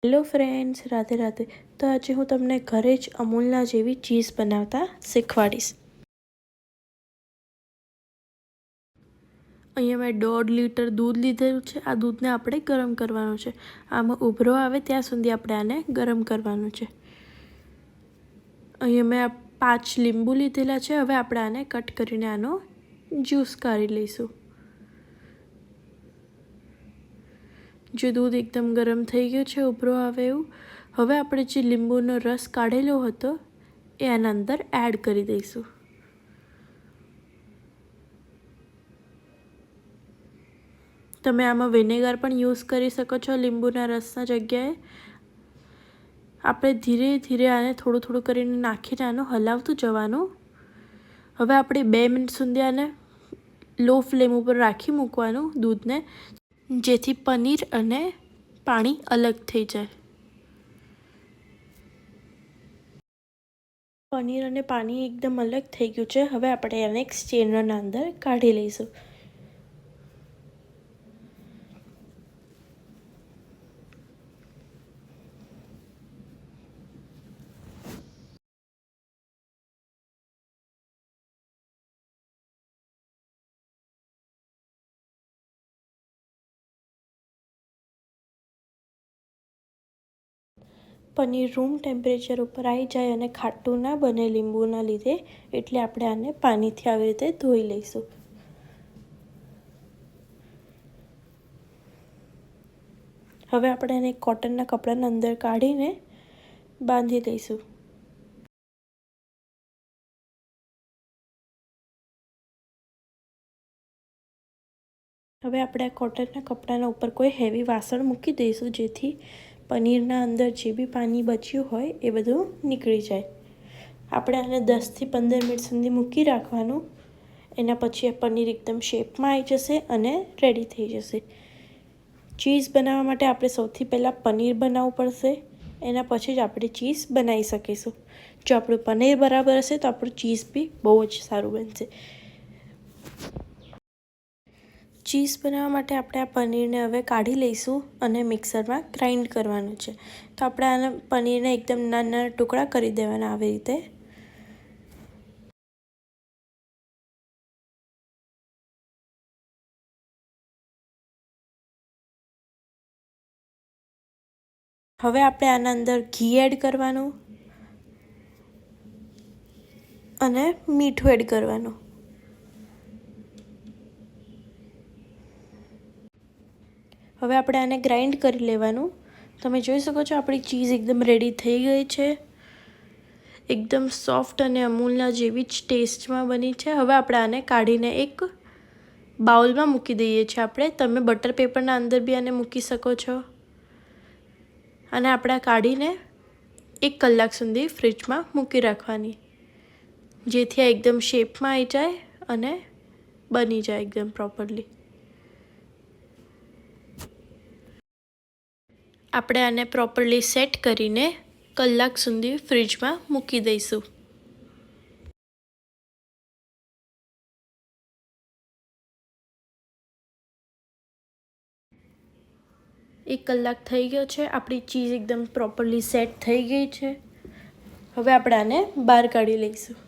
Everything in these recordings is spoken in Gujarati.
Hello friends, Radhe Radhe. તો આજે હું તમને ઘરે જ અમૂલના જેવી ચીઝ બનાવતા શીખવાડીશ. અહીંયા મેં 1.5 લીટર દૂધ લીધેલું છે. આ દૂધને આપણે ગરમ કરવાનું છે. આમાં ઉભરો આવે ત્યાં સુધી આપણે આને ગરમ કરવાનું છે. અહીંયા મેં 5 લીંબુ લીધેલા છે. હવે આપણે આને કટ કરીને આનો જ્યુસ કાઢી લઈશું. જે દૂધ એકદમ ગરમ થઈ ગયું છે, ઉભરો આવે એવું. હવે આપણે જે લીંબુનો રસ કાઢેલો હતો એ આના અંદર એડ કરી દઈશું. તમે આમાં વિનેગર પણ યુઝ કરી શકો છો લીંબુના રસના જગ્યાએ. આપણે ધીરે ધીરે આને થોડું થોડું કરીને નાખીને આનું હલાવતું જવાનું. હવે આપણે 2 મિનિટ સુધી આને લો ફ્લેમ ઉપર રાખી મૂકવાનું દૂધને, જેથી પનીર અને પાણી અલગ થઈ જાય. પનીર અને પાણી એકદમ અલગ થઈ ગયું છે. હવે આપણે આને એક સ્ટ્રેનરના અંદર કાઢી લઈશું. પનીર રૂમ ટેમ્પરેચર ઉપર આવી જાય અને ખાટું ના બને લીંબુના લીધે, એટલે આપણે આને પાણીથી આવી રીતે ધોઈ લઈશું. હવે આપણે આને કોટનના કપડાના અંદર કાઢીને બાંધી દઈશું. હવે આપણે આ કોટનના કપડાના ઉપર કોઈ હેવી વાસણ મૂકી દઈશું, જેથી પનીરના અંદર જે બી પાણી બચ્યું હોય એ બધું નીકળી જાય. આપણે આને 10થી 15 મિનિટ સુધી મૂકી રાખવાનું. એના પછી આ પનીર એકદમ શેપમાં આવી જશે અને રેડી થઈ જશે. ચીઝ બનાવવા માટે આપણે સૌથી પહેલાં પનીર બનાવવું પડશે. એના પછી જ આપણે ચીઝ બનાવી શકીશું. જો આપણું પનીર બરાબર હશે તો આપણું ચીઝ બી બહુ જ સારું બનશે. ચીઝ બનાવવા માટે આપણે આ પનીરને હવે કાઢી લઈશું અને મિક્સરમાં ગ્રાઇન્ડ કરવાનું છે. તો આપણે આના પનીરને એકદમ નાના નાના ટુકડા કરી દેવાના આવી રીતે. હવે આપણે આના અંદર ઘી એડ કરવાનું અને મીઠું એડ કરવાનું. હવે આપણે આને ગ્રાઇન્ડ કરી લેવાનું. તમે જોઈ શકો છો આપણી ચીઝ એકદમ રેડી થઈ ગઈ છે. એકદમ સોફ્ટ અને અમૂલના જેવી જ ટેસ્ટમાં બની છે. હવે આપણે આને કાઢીને એક બાઉલમાં મૂકી દઈએ છીએ. તમે બટર પેપરના અંદર બી આને મૂકી શકો છો. અને આપણે કાઢીને 1 કલાક સુધી ફ્રીજમાં મૂકી રાખવાની, જેથી આ એકદમ શેપમાં આવી જાય અને બની જાય એકદમ પ્રોપરલી. આપણે આને પ્રોપરલી સેટ કરીને કલાક સુધી ફ્રીજમાં મૂકી દઈશું. 1 કલાક થઈ ગયો છે. આપણી ચીઝ એકદમ પ્રોપરલી સેટ થઈ ગઈ છે. હવે આપણે આને બહાર કાઢી લઈશું.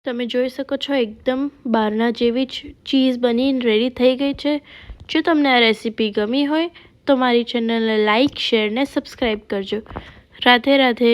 તમે જોઈ શકો છો એકદમ બહારના જેવી જ ચીઝ બનીને રેડી થઈ ગઈ છે. જો તમને આ રેસીપી ગમી હોય તો મારી ચેનલને લાઇક, શેર ને સબસ્ક્રાઈબ કરજો. રાધે રાધે.